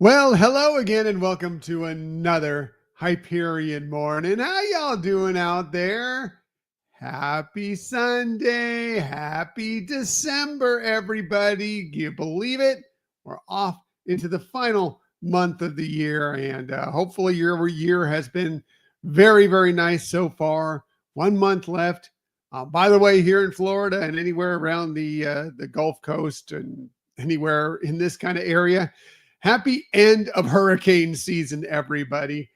Well, hello again and welcome to another Hyperion morning. How y'all doing out there? Happy Sunday. Happy December, everybody. Can you believe it? We're off into the final month of the year, and hopefully your year has been very, very nice so far. 1 month left. By the way, here in Florida and anywhere around the Gulf Coast and anywhere in this kind of area, happy end of hurricane season, everybody.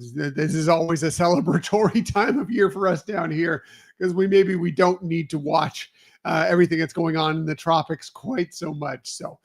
This is always a celebratory time of year for us down here because we don't need to watch everything that's going on in the tropics quite so much. So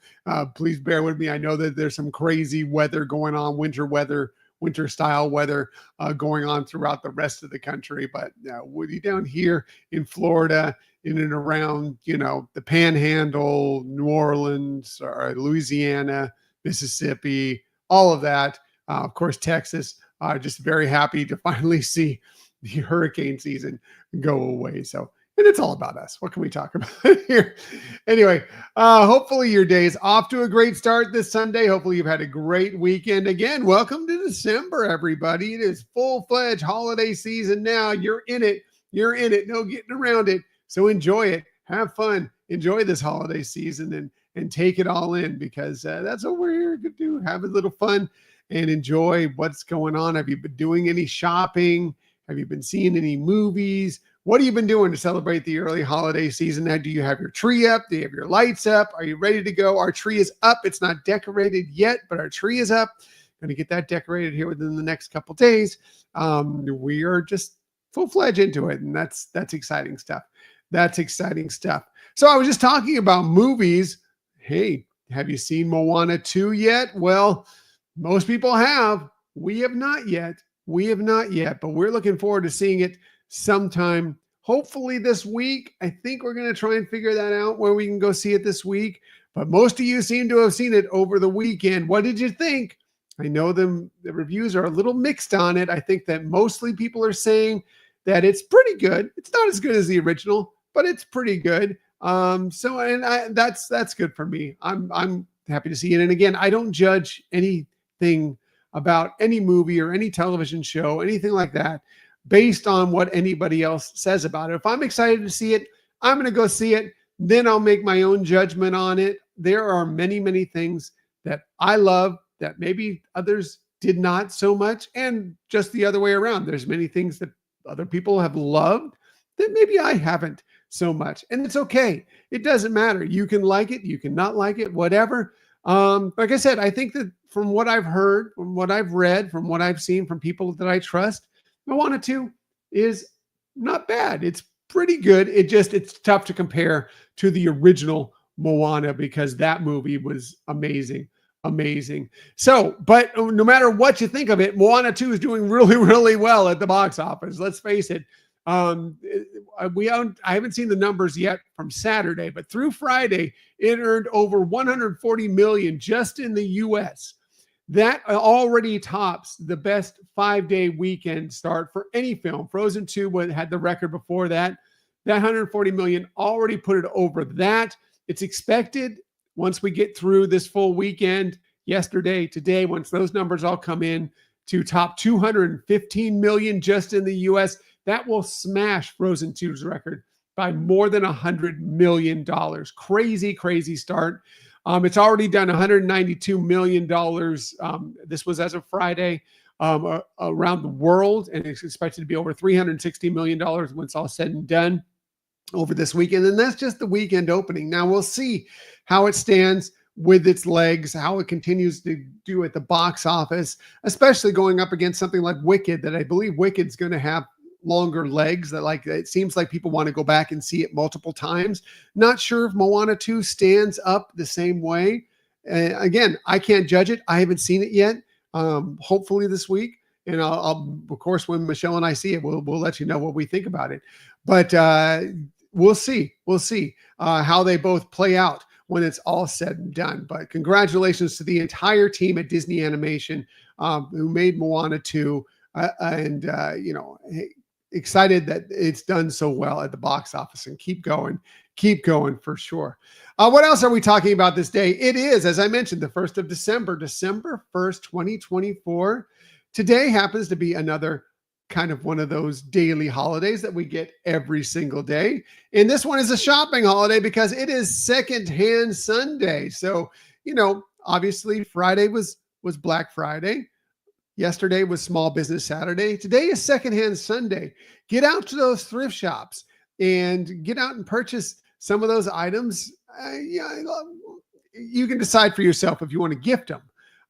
please bear with me. I know that there's some crazy weather going on, winter style weather going on throughout the rest of the country. But we down here in Florida, in and around, the Panhandle, New Orleans, or Louisiana, Mississippi, all of that. Of course, Texas. Just very happy to finally see the hurricane season go away. So, and it's all about us. What can we talk about here? Anyway, hopefully your day is off to a great start this Sunday. Hopefully you've had a great weekend. Again, welcome to December, everybody. It is full-fledged holiday season now. You're in it. You're in it. No getting around it. So enjoy it. Have fun. Enjoy this holiday season and take it all in because that's what we're here to do. Have a little fun and enjoy what's going on. Have you been doing any shopping? Have you been seeing any movies? What have you been doing to celebrate the early holiday season? Now, do you have your tree up? Do you have your lights up? Are you ready to go? Our tree is up. It's not decorated yet, but our tree is up. Going to get that decorated here within the next couple days. We are just full-fledged into it, and that's exciting stuff. That's exciting stuff. So I was just talking about movies. Hey, have you seen Moana 2 yet? Well, most people have. We have not yet. But we're looking forward to seeing it sometime, hopefully this week. I think we're going to try and figure that out where we can go see it this week. But most of you seem to have seen it over the weekend. What did you think? I know the reviews are a little mixed on it. I think that mostly people are saying that it's pretty good. It's not as good as the original, but it's pretty good. That's good for me. I'm happy to see it. And again, I don't judge anything about any movie or any television show, anything like that, based on what anybody else says about it. If I'm excited to see it, I'm going to go see it. Then I'll make my own judgment on it. There are many, many things that I love that maybe others did not so much. And just the other way around, there's many things that other people have loved that maybe I haven't so much. And it's okay. It doesn't matter. You can like it. You can not like it, whatever. Like I said, I think that from what I've heard, from what I've read, from what I've seen from people that I trust, Moana 2 is not bad. It's pretty good. It's tough to compare to the original Moana because that movie was amazing. So, but no matter what you think of it, Moana 2 is doing really, really well at the box office. Let's face it. I haven't seen the numbers yet from Saturday, but through Friday, it earned over 140 million just in the US. That already tops the best 5-day weekend start for any film. Frozen 2 had the record before that. That 140 million already put it over that. It's expected once we get through this full weekend, yesterday, today, once those numbers all come in, to top 215 million just in the US. That will smash Frozen 2's record by more than $100 million. Crazy, crazy start. It's already done $192 million. This was as of Friday around the world, and it's expected to be over $360 million when it's all said and done over this weekend. And that's just the weekend opening. Now we'll see how it stands with its legs, how it continues to do at the box office, especially going up against something like Wicked, that I believe Wicked's going to have longer legs, that it seems like people want to go back and see it multiple times. Not sure if Moana 2 stands up the same way. Again, I can't judge it. I haven't seen it yet. Hopefully this week. And I'll of course, when Michelle and I see it, we'll let you know what we think about it. But we'll see how they both play out when it's all said and done. But congratulations to the entire team at Disney Animation who made Moana 2. excited that it's done so well at the box office, and keep going for sure. What else are we talking about this day? It is, as I mentioned, the 1st of December, December 1st, 2024. Today happens to be another kind of one of those daily holidays that we get every single day. And this one is a shopping holiday because it is secondhand Sunday. So, obviously Friday was Black Friday. Yesterday was Small Business Saturday. Today is Secondhand Sunday. Get out to those thrift shops and get out and purchase some of those items. You can decide for yourself if you want to gift them.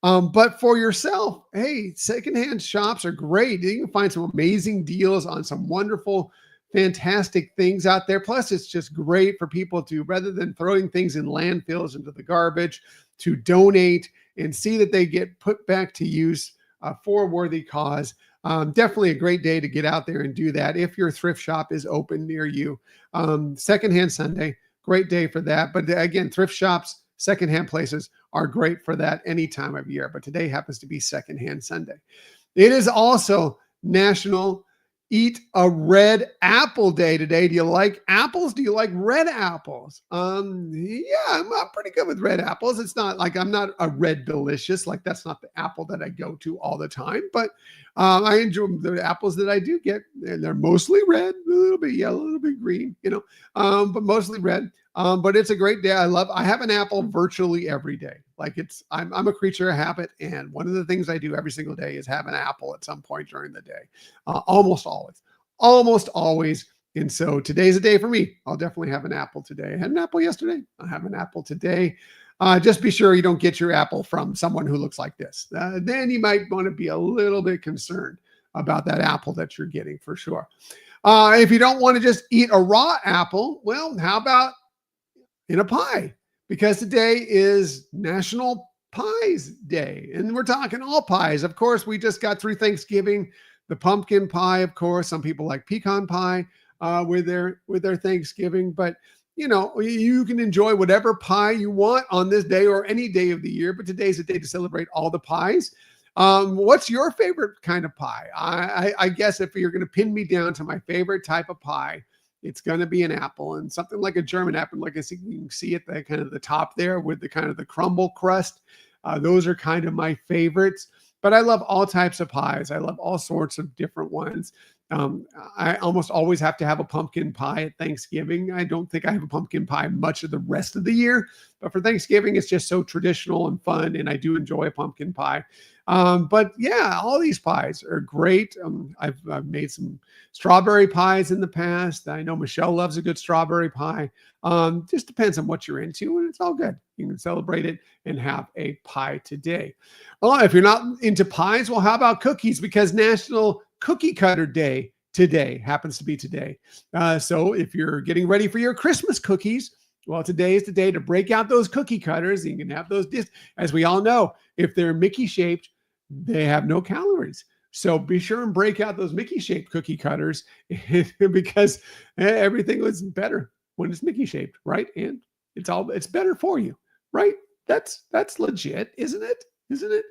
But for yourself, hey, secondhand shops are great. You can find some amazing deals on some wonderful, fantastic things out there. Plus, it's just great for people to, rather than throwing things in landfills into the garbage, to donate and see that they get put back to use for a worthy cause. Definitely a great day to get out there and do that if your thrift shop is open near you. Secondhand Sunday, great day for that. But again, thrift shops, secondhand places are great for that any time of year. But today happens to be Secondhand Sunday. It is also National Eat a Red Apple Day today. Do you like apples? Do you like red apples? Yeah, I'm pretty good with red apples. It's not like I'm not a red delicious. Like that's not the apple that I go to all the time. But I enjoy the apples that I do get. And they're mostly red, a little bit yellow, a little bit green, but mostly red. But it's a great day. I have an apple virtually every day. Like I'm a creature of habit. And one of the things I do every single day is have an apple at some point during the day. Almost always. And so today's a day for me. I'll definitely have an apple today. I had an apple yesterday. I'll have an apple today. Just be sure you don't get your apple from someone who looks like this. Then you might want to be a little bit concerned about that apple that you're getting for sure. If you don't want to just eat a raw apple, well, how about in a pie? Because today is National Pies Day. And we're talking all pies. Of course, we just got through Thanksgiving. The pumpkin pie, of course. Some people like pecan pie with their Thanksgiving. But, you can enjoy whatever pie you want on this day or any day of the year. But today's a day to celebrate all the pies. What's your favorite kind of pie? I guess if you're going to pin me down to my favorite type of pie, it's going to be an apple, and something like a German apple. Like you can see at the kind of the top there with the kind of the crumble crust. Those are kind of my favorites. But I love all types of pies. I love all sorts of different ones. I almost always have to have a pumpkin pie at Thanksgiving. I don't think I have a pumpkin pie much of the rest of the year, but for Thanksgiving, it's just so traditional and fun, and I do enjoy a pumpkin pie. But yeah, all these pies are great. I've made some strawberry pies in the past. I know Michelle loves a good strawberry pie. Just depends on what you're into, and it's all good. You can celebrate it and have a pie today. Well, if you're not into pies, well, how about cookies? Because National Cookie Cutter Day today happens to be today. So if you're getting ready for your Christmas cookies, well, today is the day to break out those cookie cutters. You can have those, as we all know, if they're Mickey shaped, they have no calories. So be sure and break out those Mickey shaped cookie cutters because everything was better when it's Mickey shaped, right? And it's better for you, right? That's legit, isn't it? Isn't it?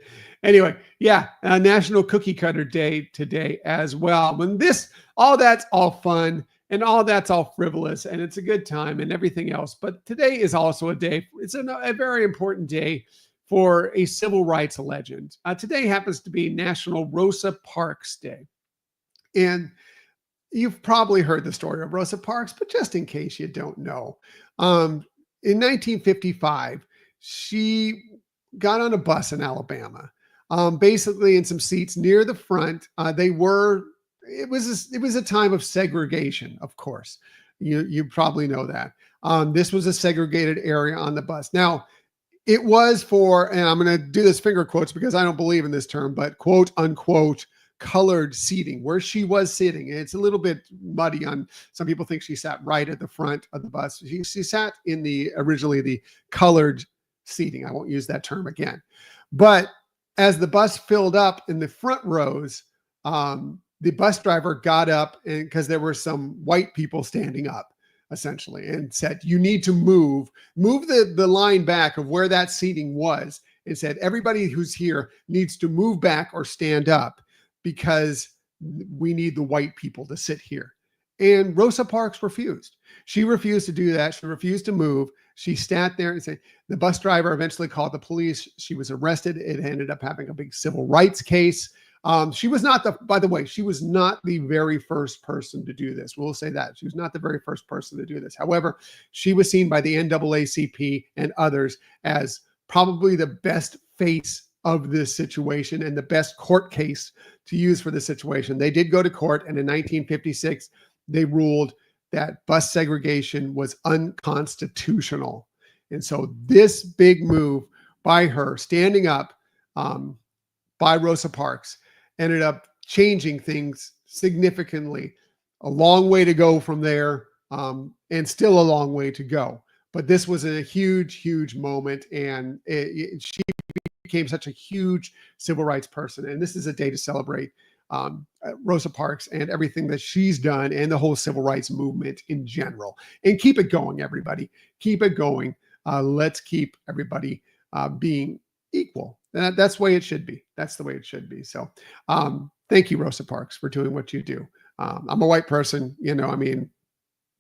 Anyway, yeah, National Cookie Cutter Day today as well. When all that's all fun and all that's all frivolous and it's a good time and everything else. But today is also a day, it's a very important day for a civil rights legend. Today happens to be National Rosa Parks Day. And you've probably heard the story of Rosa Parks, but just in case you don't know, in 1955, she got on a bus in Alabama, basically in some seats near the front. It was a time of segregation, of course. You probably know that. This was a segregated area on the bus. Now, it was for, and I'm going to do this finger quotes because I don't believe in this term, but quote unquote, colored seating where she was sitting. And it's a little bit muddy on some people think she sat right at the front of the bus. She sat in originally the colored seating. I won't use that term again. But as the bus filled up in the front rows, the bus driver got up, and because there were some white people standing up essentially, and said, you need to move the line back of where that seating was, and said, everybody who's here needs to move back or stand up because we need the white people to sit here. And Rosa Parks refused. She refused to do that. She refused to move. She sat there and said, the bus driver eventually called the police. She was arrested. It ended up having a big civil rights case. She was not by the way, she was not the very first person to do this. We'll say that. She was not the very first person to do this. However, she was seen by the NAACP and others as probably the best face of this situation and the best court case to use for this situation. They did go to court, and in 1956, they ruled that bus segregation was unconstitutional. And so this big move by her, standing up by Rosa Parks, ended up changing things significantly. A long way to go from there, and still a long way to go. But this was a huge, huge moment, and she became such a huge civil rights person. And this is a day to celebrate Rosa Parks and everything that she's done and the whole civil rights movement in general. And keep it going, everybody. Keep it going. Let's keep everybody being equal. That's the way it should be. That's the way it should be. So thank you, Rosa Parks, for doing what you do. I'm a white person, I mean,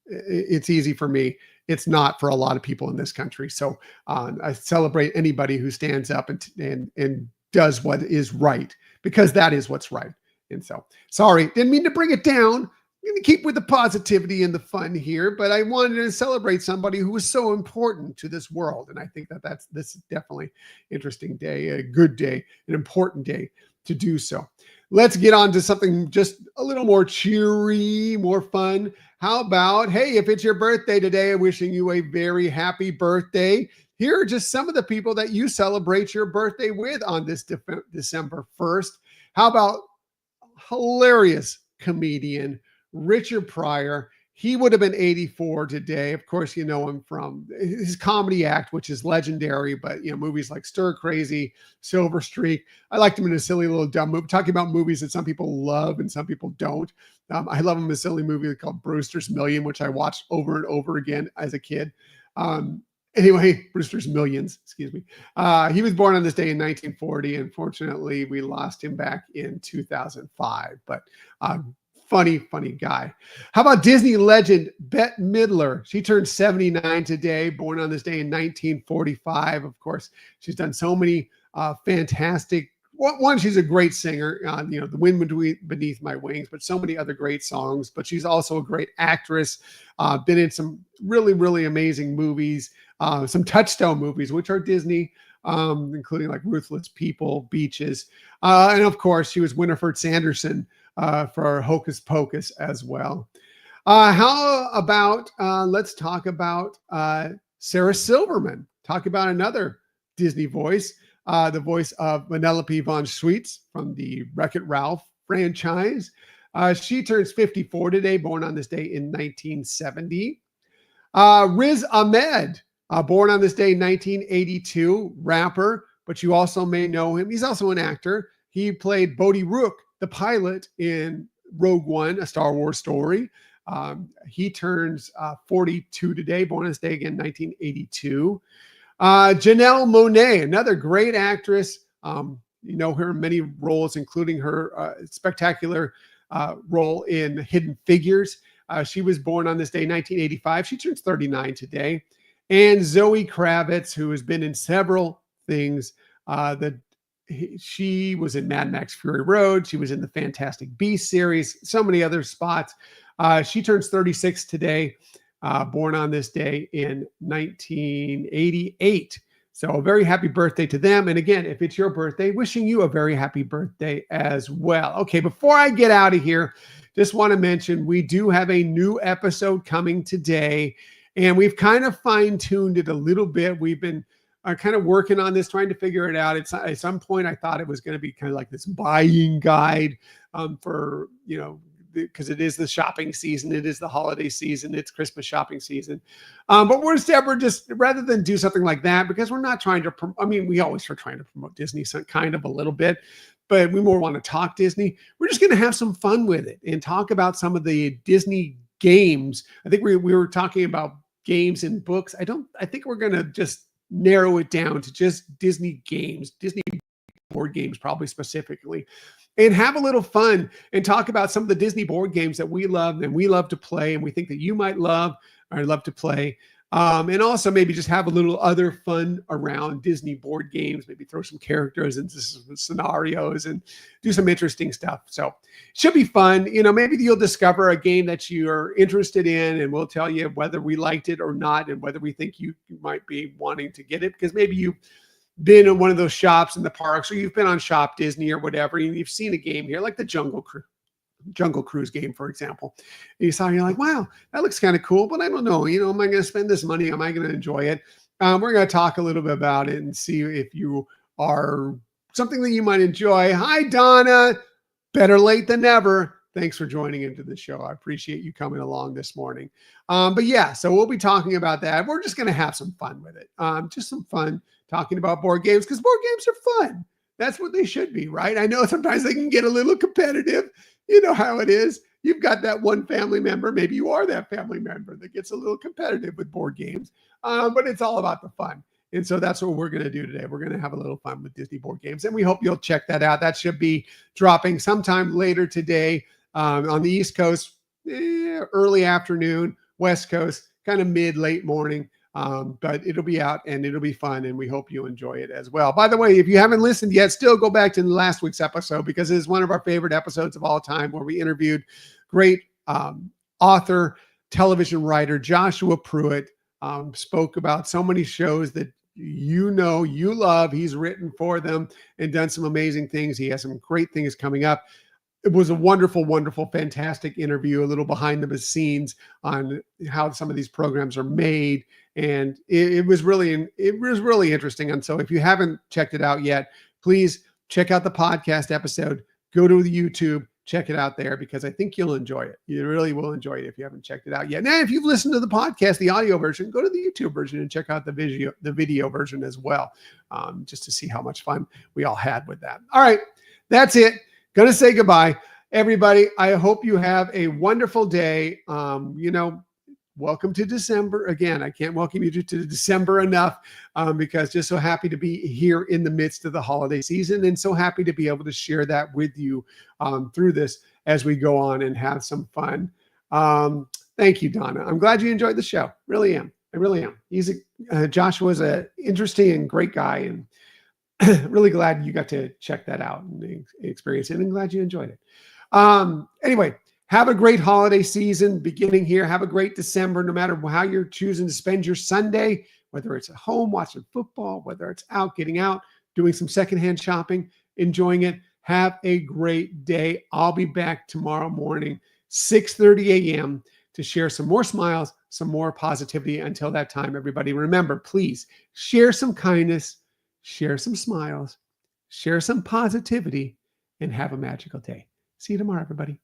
it's easy for me. It's not for a lot of people in this country. So I celebrate anybody who stands up and does what is right, because that is what's right. And so, sorry, didn't mean to bring it down. I'm going to keep with the positivity and the fun here, but I wanted to celebrate somebody who was so important to this world. And I think this is definitely an interesting day, a good day, an important day to do so. Let's get on to something just a little more cheery, more fun. How about, hey, if it's your birthday today, wishing you a very happy birthday. Here are just some of the people that you celebrate your birthday with on this December 1st. How about hilarious comedian Richard Pryor? He would have been 84 today. Of course, you know him from his comedy act, which is legendary, but movies like Stir Crazy, Silver Streak. I liked him in a silly little dumb movie, talking about movies that some people love and some people don't. I love him in a silly movie called Brewster's Million, which I watched over and over again as a kid. Anyway, Brewster's Millions, excuse me. He was born on this day in 1940. Unfortunately, we lost him back in 2005, but funny guy. How about Disney legend Bette Midler? She turned 79 today, born on this day in 1945. Of course, she's done so many fantastic. One, she's a great singer, The Wind Beneath My Wings, but so many other great songs. But she's also a great actress, been in some really, really amazing movies, some touchstone movies, which are Disney, including like Ruthless People, Beaches. And of course, she was Winifred Sanderson for Hocus Pocus as well. How about, let's talk about Sarah Silverman. Talk about another Disney voice. The voice of Vanellope von Schweetz from the Wreck-It Ralph franchise. She turns 54 today, born on this day in 1970. Riz Ahmed, born on this day in 1982, rapper, but you also may know him. He's also an actor. He played Bodhi Rook, the pilot in Rogue One, a Star Wars story. He turns 42 today, born on this day again, 1982. Janelle Monáe, another great actress. You know her in many roles, including her spectacular role in Hidden Figures. She was born on this day, 1985. She turns 39 today. And Zoe Kravitz, who has been in several things. She was in Mad Max Fury Road. She was in the Fantastic Beasts series, so many other spots. She turns 36 today. Born on this day in 1988. So a very happy birthday to them. And again, if it's your birthday, wishing you a very happy birthday as well. Okay, before I get out of here, just want to mention we do have a new episode coming today, and we've kind of fine-tuned it a little bit. We've been kind of working on this, trying to figure it out. It's at some point I thought it was going to be kind of like this buying guide for, because it is the shopping season, it is the holiday season, it's Christmas shopping season. But we're just, rather than do something like that, because we're not trying to, we always are trying to promote Disney kind of a little bit, but we more want to talk Disney. We're just going to have some fun with it and talk about some of the Disney games. I think we were talking about games and books. I think we're going to just narrow it down to just Disney games, Disney board games, probably specifically, and have a little fun and talk about some of the Disney board games that we love and we love to play and we think that you might love or love to play. And also maybe just have a little other fun around Disney board games, maybe throw some characters into some scenarios and do some interesting stuff. So it should be fun. Maybe you'll discover a game that you're interested in and we'll tell you whether we liked it or not and whether we think you might be wanting to get it, because maybe you've been in one of those shops in the parks or you've been on Shop Disney or whatever, and you've seen a game here like the Jungle Cruise game, for example. And you saw, you're like, wow, that looks kind of cool, but I don't know, am I going to spend this money? Am I going to enjoy it? We're going to talk a little bit about it and see if you are something that you might enjoy. Hi, Donna. Better late than never. Thanks for joining into the show. I appreciate you coming along this morning. But yeah, so we'll be talking about that. We're just going to have some fun with it. Just some fun talking about board games, because board games are fun. That's what they should be, right? I know sometimes they can get a little competitive. You know how it is. You've got that one family member. Maybe you are that family member that gets a little competitive with board games, but it's all about the fun. And so that's what we're going to do today. We're going to have a little fun with Disney board games, and we hope you'll check that out. That should be dropping sometime later today on the East Coast, early afternoon, West Coast, kind of late morning. But it'll be out and it'll be fun, and we hope you enjoy it as well. By the way, if you haven't listened yet, still go back to last week's episode, because it is one of our favorite episodes of all time, where we interviewed great author, television writer Joshua Pruitt. Spoke about so many shows that you love. He's written for them and done some amazing things. He has some great things coming up. It was a wonderful, wonderful, fantastic interview, a little behind the scenes on how some of these programs are made. And it was really interesting. And so if you haven't checked it out yet, please check out the podcast episode, go to the YouTube, check it out there, because I think you'll enjoy it. You really will enjoy it if you haven't checked it out yet. Now, if you've listened to the podcast, the audio version, go to the YouTube version and check out the video version as well, just to see how much fun we all had with that. All right, that's it. Going to say goodbye, everybody. I hope you have a wonderful day. Welcome to December. Again, I can't welcome you to December enough, because just so happy to be here in the midst of the holiday season, and so happy to be able to share that with you through this as we go on and have some fun. Thank you, Donna. I'm glad you enjoyed the show. Really am. I really am. Joshua's an interesting and great guy, and really glad you got to check that out and experience it, and glad you enjoyed it. Anyway, have a great holiday season beginning here. Have a great December, no matter how you're choosing to spend your Sunday, whether it's at home watching football, whether it's out, getting out, doing some secondhand shopping, enjoying it. Have a great day. I'll be back tomorrow morning, 6:30 a.m. to share some more smiles, some more positivity. Until that time, everybody, remember, please share some kindness, share some smiles, share some positivity, and have a magical day. See you tomorrow, everybody.